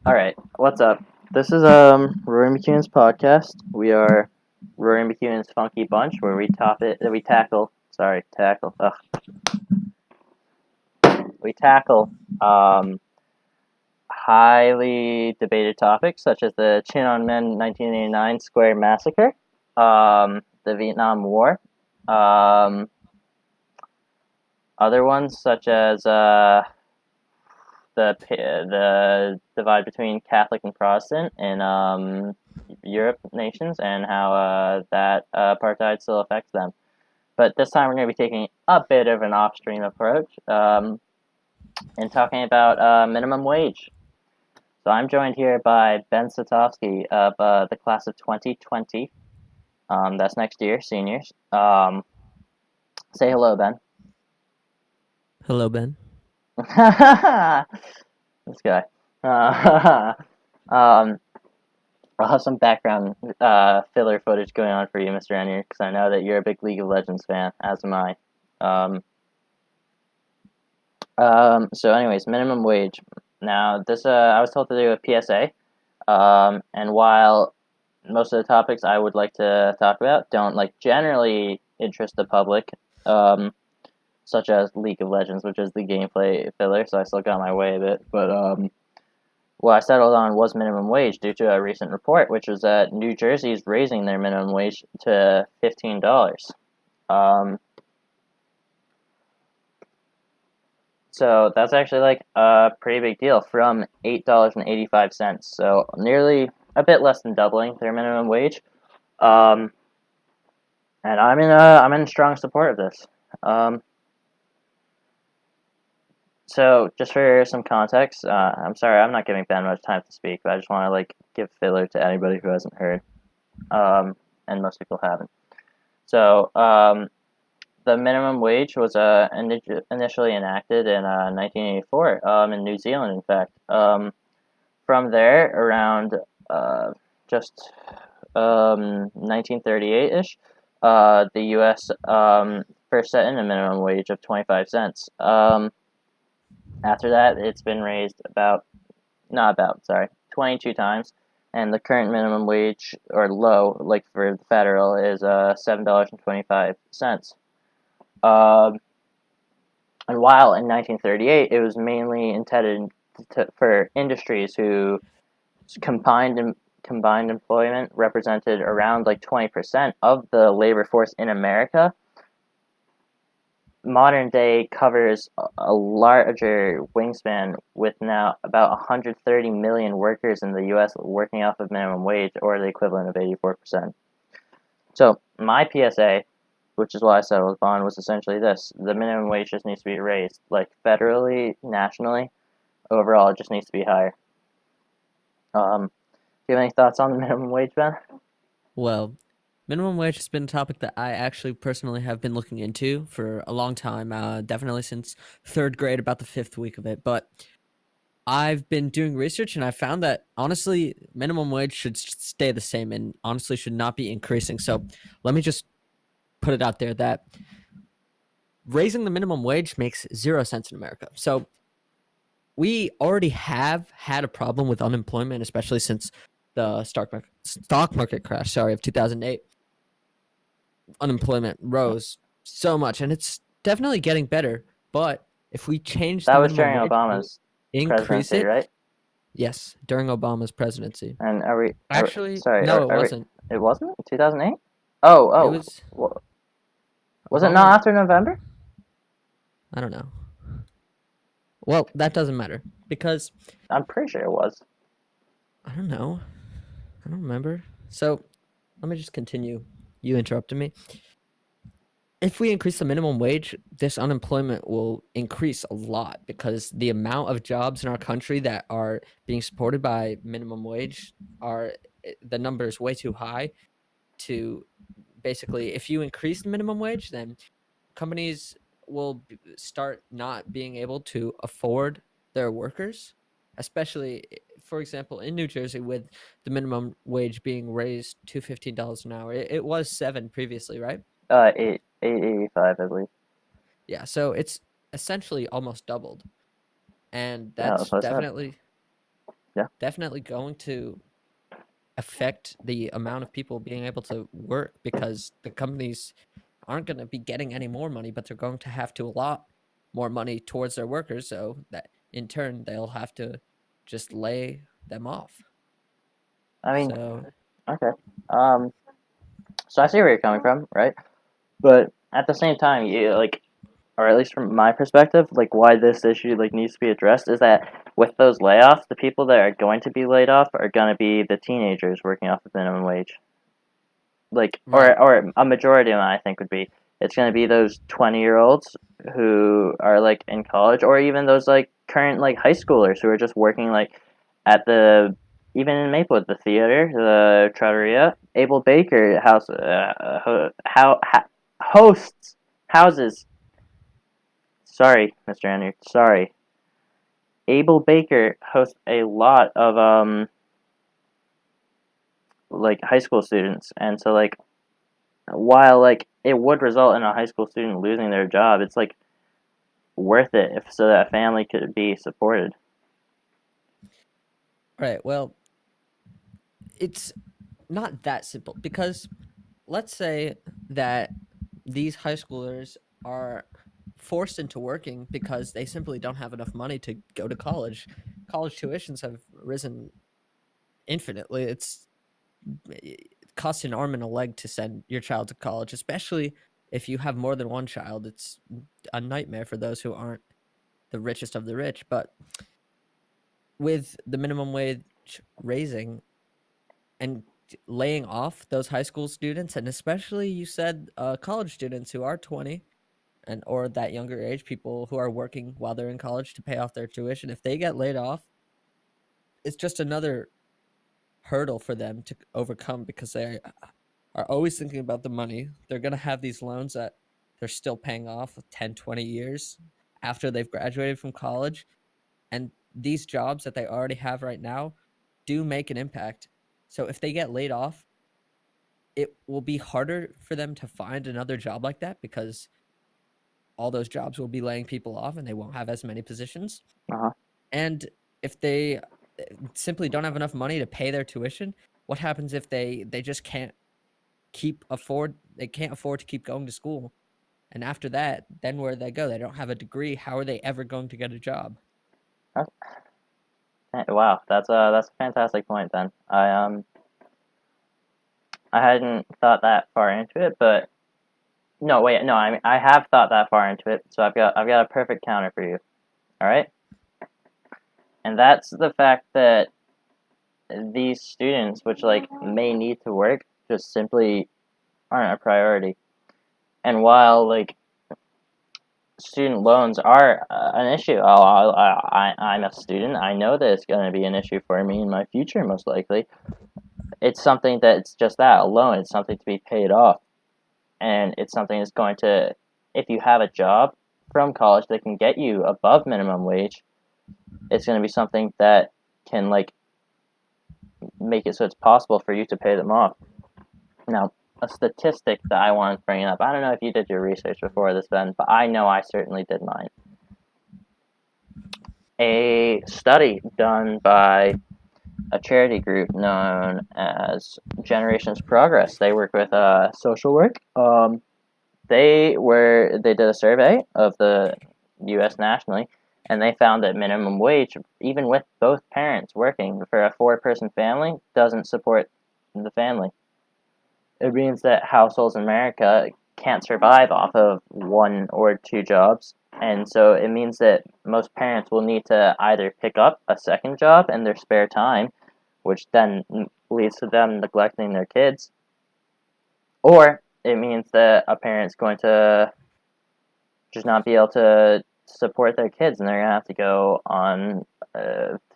All right, what's up? This is Ruari McEwan's podcast. We are Ruari McEwan's Funky Bunch, where we tackle. Sorry, tackle. We tackle highly debated topics such as the Tiananmen 1989 Square Massacre, the Vietnam War, um, other ones such as the divide between Catholic and Protestant in Europe nations and how that apartheid still affects them. But this time we're going to be taking a bit of an off-stream approach and talking about minimum wage. So I'm joined here by Ben Satowski of the class of 2020. That's next year, seniors. Say hello, Ben. Hello, Ben. This guy. Um, I'll have some background filler footage going on for you, Mr. Enier, because I know that you're a big League of Legends fan, as am I. So, anyways, minimum wage. Now, this I was told to do a PSA, and while most of the topics I would like to talk about don't generally interest the public, such as League of Legends, which is the gameplay filler, so I still got my way a bit, but what I settled on was minimum wage due to a recent report, which was that New Jersey is raising their minimum wage to $15. So that's actually a pretty big deal from $8.85. So nearly a bit less than doubling their minimum wage. And I'm in strong support of this. So just for some context, I'm sorry I'm not giving Ben much time to speak, but I just want to give filler to anybody who hasn't heard, and most people haven't. So the minimum wage was initially enacted in 1984 in New Zealand, in fact. From there, around just 1938-ish, the U.S. First set in a minimum wage of 25 cents. After that, it's been raised 22 times, and the current minimum wage, or low, for the federal, is $7.25. And while in 1938, it was mainly intended for industries who combined employment represented around 20% of the labor force in America, modern day covers a larger wingspan with now about 130 million workers in the U.S. working off of minimum wage, or the equivalent of 84%. So my PSA, which is what I settled upon, was essentially this: the minimum wage just needs to be raised, federally, nationally, overall, it just needs to be higher. Do you have any thoughts on the minimum wage, Ben? Well, minimum wage has been a topic that I actually personally have been looking into for a long time, definitely since third grade, about the fifth week of it. But I've been doing research and I found that honestly, minimum wage should stay the same and honestly should not be increasing. So let me just put it out there that raising the minimum wage makes 0 cents in America. So we already have had a problem with unemployment, especially since the stock market crash, of 2008. Unemployment rose so much, and it's definitely getting better. But if we change That the was minimum during wage, Obama's increase presidency, it. right? Yes, during Obama's presidency. And Actually, sorry, no, it wasn't. it wasn't 2008? It Oh, was was it not Obama. after November? I don't know. Well, that doesn't matter because I'm pretty sure it was. I don't know. I don't remember. So let me just continue. You interrupted me. If we increase the minimum wage, this unemployment will increase a lot because the amount of jobs in our country that are being supported by minimum wage are the number is way too high to basically, if you increase the minimum wage, then companies will start not being able to afford their workers, especially, for example, in New Jersey, with the minimum wage being raised to $15 an hour. It was 7 previously, right? 885, I believe. Yeah, so it's essentially almost doubled. And Yeah, that's that's what I said. definitely Yeah. definitely going to affect the amount of people being able to work because the companies aren't going to be getting any more money, but they're going to have to allot more money towards their workers. So that in turn, they'll have to just lay them off. I mean, So, okay. Um, so I see where you're coming from, right? But at the same time, you like, or at least from my perspective, like why this issue like needs to be addressed is that with those layoffs, the people that are going to be laid off are going to be the teenagers working off the minimum wage. Like, right. or a majority of them, I think, would be. It's going to be those 20-year-olds who are like in college, or even those like current like high schoolers who are just working like at the even in Maplewood, the theater, the trattoria, Abel Baker house, hosts houses. Sorry, Mr. Henry. Sorry, Abel Baker hosts a lot of like high school students, and so like while like it would result in a high school student losing their job, it's like worth it if so that family could be supported. Right. Well, it's not that simple because let's say that these high schoolers are forced into working because they simply don't have enough money to go to college. College tuitions have risen infinitely. It costs an arm and a leg to send your child to college, especially if you have more than one child. It's a nightmare for those who aren't the richest of the rich. But with the minimum wage raising and laying off those high school students, and especially you said college students who are 20 and or that younger age, people who are working while they're in college to pay off their tuition, if they get laid off, it's just another hurdle for them to overcome because they are always thinking about the money. They're going to have these loans that they're still paying off 10, 20 years after they've graduated from college. And these jobs that they already have right now do make an impact. So if they get laid off, it will be harder for them to find another job like that because all those jobs will be laying people off and they won't have as many positions. Uh huh. And if they simply don't have enough money to pay their tuition, what happens if they just can't afford to keep going to school? And after that, then where they go? They don't have a degree. How are they ever going to get a job? Wow, that's a fantastic point. Then I hadn't thought that far into it, but no, wait, no, I mean I have thought that far into it. So I've got a perfect counter for you. All right, and that's the fact that these students, which like may need to work, just simply aren't a priority. And while like student loans are an issue, I'm a student. I know that it's going to be an issue for me in my future, most likely. It's something that it's just that a loan. It's something to be paid off, and it's something that's going to, if you have a job from college that can get you above minimum wage, it's going to be something that can like make it so it's possible for you to pay them off. Now, a statistic that I wanted to bring up. I don't know if you did your research before this, Ben, but I know I certainly did mine. A study done by a charity group known as Generations Progress. They work with social work. They did a survey of the U.S. nationally, and they found that minimum wage, even with both parents working for a four-person family, doesn't support the family. It means that households in America can't survive off of one or two jobs. And so it means that most parents will need to either pick up a second job in their spare time, which then leads to them neglecting their kids, or it means that a parent's going to just not be able to support their kids and they're going to have to go on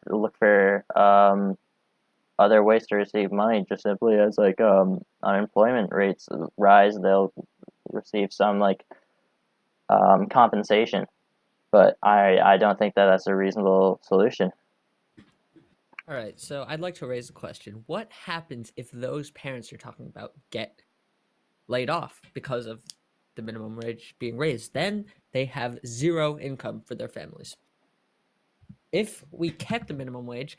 look for other ways to receive money just simply as like unemployment rates rise, they'll receive some like compensation. But I don't think that that's a reasonable solution. All right, so I'd like to raise a question. What happens if those parents you're talking about get laid off because of the minimum wage being raised? Then they have zero income for their families. If we kept the minimum wage,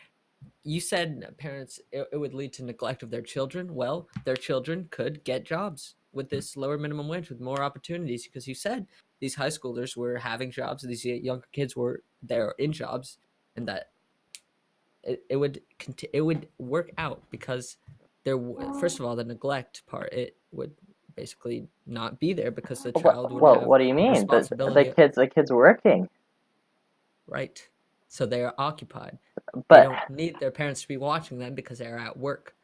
you said parents it would lead to neglect of their children. Well, their children could get jobs with this lower minimum wage with more opportunities because you said these high schoolers were having jobs, these younger kids were there in jobs, and that it would work out because first of all the neglect part it would basically not be there because the child would Well, have what do you the mean? responsibility, The kid's working, right? So they are occupied. They but don't need their parents to be watching them because they're at work,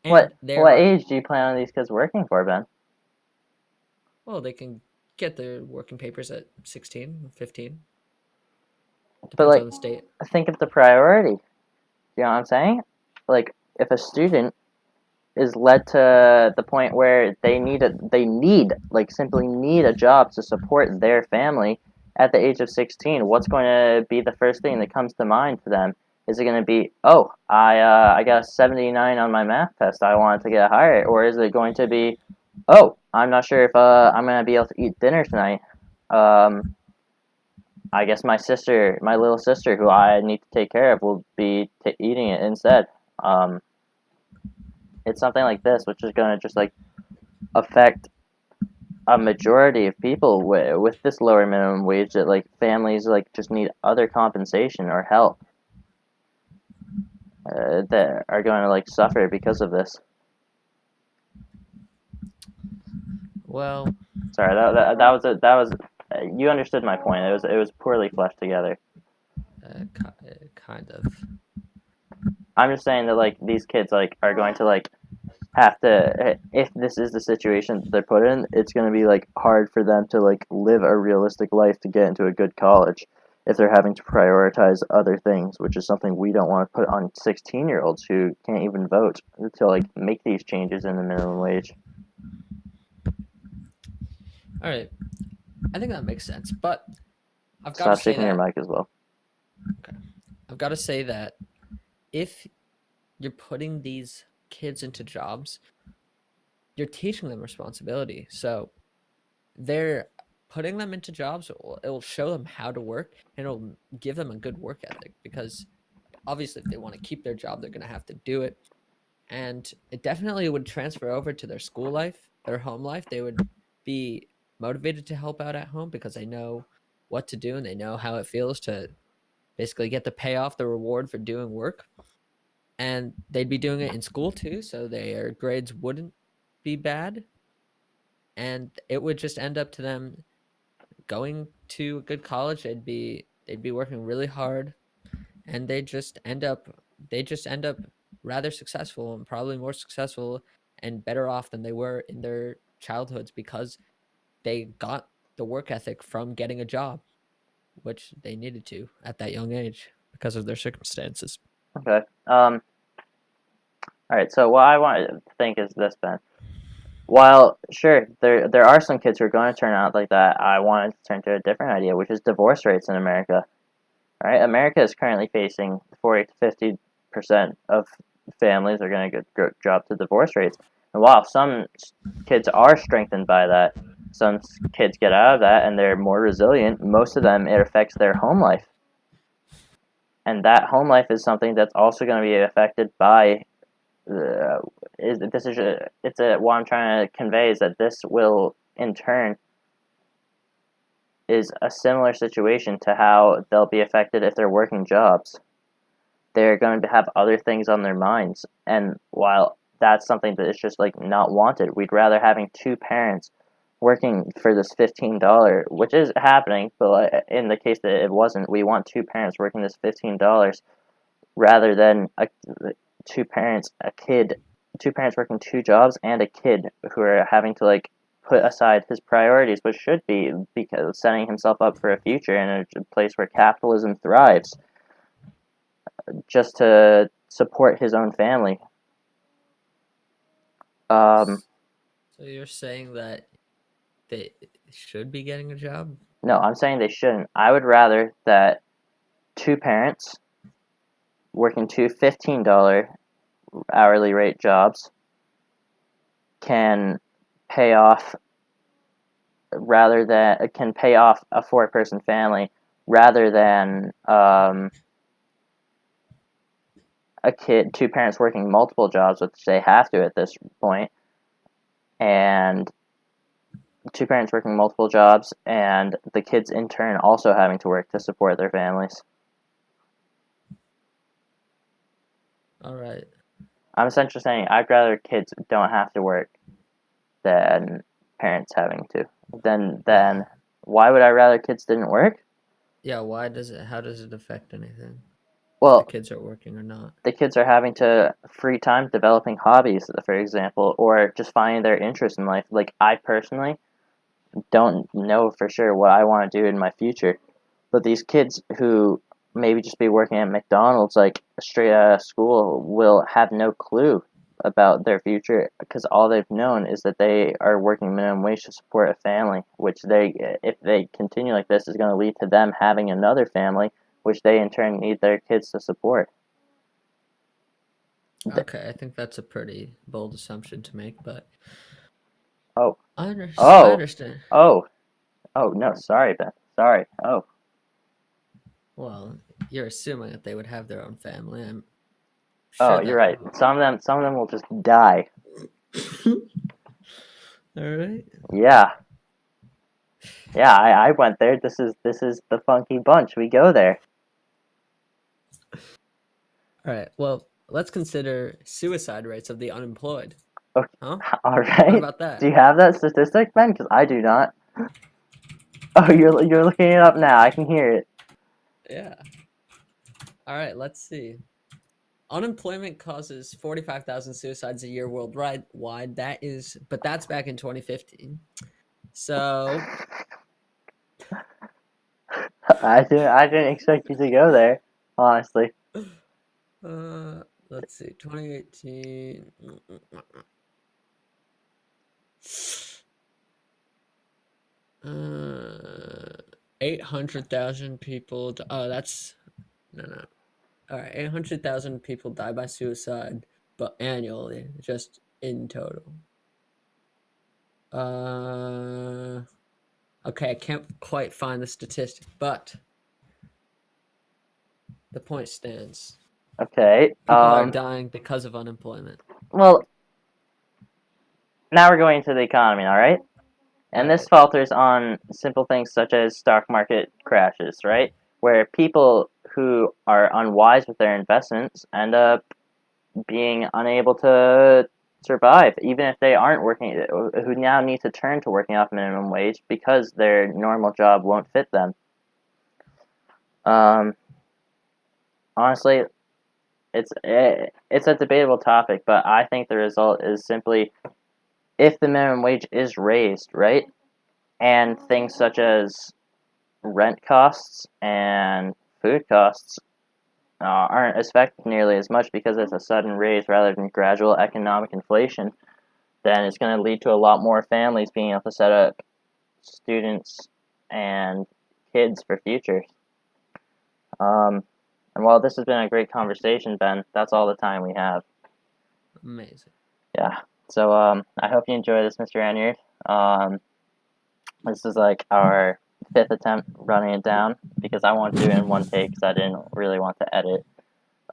what and there what are age do you plan on these kids working for, Ben? well they can get their working papers at 16, 15. But Depends like, on the state. think of the priority. You know what I'm saying? Like, if a student is led to the point where simply need a job to support their family at the age of 16, what's going to be the first thing that comes to mind to them? Is it going to be, oh, I got a 79 on my math test, I wanted to get higher, or is it going to be, oh, I'm not sure if I'm going to be able to eat dinner tonight. I guess my little sister, who I need to take care of, will be eating it instead. Um, it's something like this, which is going to just like affect a majority of people with this lower minimum wage, that like families like just need other compensation or help, that are going to like suffer because of this. Well, Sorry, that was you understood my point. It was poorly fleshed together. kind of. I'm just saying that like these kids like are going to like have to, if this is the situation that they're put in, it's going to be like hard for them to like live a realistic life to get into a good college if they're having to prioritize other things, which is something we don't want to put on 16-year-olds who can't even vote to like make these changes in the minimum wage. All right, I think that makes sense, but I've got to Stop say shaking your that mic as well. okay, I've got to say that if you're putting these kids into jobs, you're teaching them responsibility. So they're putting them into jobs. It will show them how to work and it'll give them a good work ethic because obviously if they want to keep their job, they're going to have to do it. And it definitely would transfer over to their school life, their home life. They would be motivated to help out at home because they know what to do and they know how it feels to basically get the payoff, the reward for doing work. And they'd be doing it in school too, so their grades wouldn't be bad. And it would just end up to them going to a good college. They'd be working really hard, and they just end up rather successful and probably more successful and better off than they were in their childhoods because they got the work ethic from getting a job, which they needed to at that young age because of their circumstances. Okay. All right. So what I want to think is this, Ben. While sure, there are some kids who are going to turn out like that, I wanted to turn to a different idea, which is divorce rates in America. All right, America is currently facing 40 to 50% of families are going to drop to divorce rates. And while some kids are strengthened by that, some kids get out of that and they're more resilient. Most of them, it affects their home life, and that home life is something that's also going to be affected by. Is this is a, it's a what I'm trying to convey is that this will in turn is a similar situation to how they'll be affected if they're working jobs. They're going to have other things on their minds. And while that's something that is just like not wanted, we'd rather having two parents working for this $15, which is happening, but in the case that it wasn't, we want two parents working this $15 rather than two parents working two jobs and a kid who are having to like put aside his priorities, which should be because setting himself up for a future in a place where capitalism thrives, just to support his own family. Um, So you're saying that they should be getting a job? no, I'm saying they shouldn't. I would rather that two parents working two $15 hourly rate jobs can pay off can pay off a four-person family rather than two parents working multiple jobs, which they have to at this point, and two parents working multiple jobs, and the kids in turn also having to work to support their families. All right. I'm essentially saying I'd rather kids don't have to work than parents having to. Then why would I rather kids didn't work? Yeah, how does it affect anything? If the Well, kids are working or not? the kids are having to free time developing hobbies, for example, or just finding their interest in life. Like, I personally don't know for sure what I want to do in my future, but these kids who maybe just be working at McDonald's, like, straight out of school, will have no clue about their future because all they've known is that they are working minimum wage to support a family, which if they continue like this, is going to lead to them having another family, which they in turn need their kids to support. Okay, I think that's a pretty bold assumption to make, but Oh, I oh, understand. oh, oh, no, sorry, Ben. Sorry. Oh, Well, you're assuming that they would have their own family. I'm oh, sure you're that. right. Some of them will just die. All right. Yeah. Yeah, I went there. This is the funky bunch. We go there. All right. Well, let's consider suicide rates of the unemployed. Okay. Huh? All What right. about that? Do you have that statistic, Ben? Because I do not. Oh, you're looking it up now. I can hear it. Yeah. All right. Let's see. Unemployment causes 45,000 suicides a year worldwide. But that's back in 2015. So, I didn't expect you to go there, honestly. let's see, 2018. 800,000 people. Oh, that's no. All right, 800,000 people die by suicide, but annually, just in total. Okay, I can't quite find the statistic, but the point stands. Okay. People are dying because of unemployment. Well, now we're going into the economy, all right? And this falters on simple things such as stock market crashes, right? Where people who are unwise with their investments end up being unable to survive, even if they aren't working, who now need to turn to working off minimum wage because their normal job won't fit them. Honestly, it's a debatable topic, but I think the result is simply if the minimum wage is raised, right, and things such as rent costs and food costs aren't affected nearly as much because it's a sudden raise rather than gradual economic inflation, then it's going to lead to a lot more families being able to set up students and kids for futures. And while this has been a great conversation, Ben, that's all the time we have. Amazing. Yeah. So I hope you enjoy this, Mr. Anyard. This is like our 5th attempt running it down because I wanted to do it in one take because I didn't really want to edit.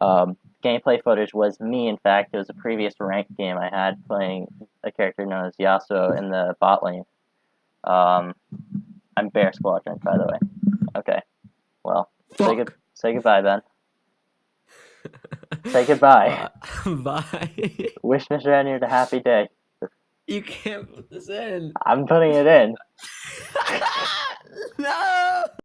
Gameplay footage was me, in fact. It was a previous ranked game I had playing a character known as Yasuo in the bot lane. I'm Bear Squadron, by the way. Okay. Well, say goodbye, Ben. Say goodbye. Bye. Wish Mr. Anyard a happy day. You can't put this in. I'm putting it in. No!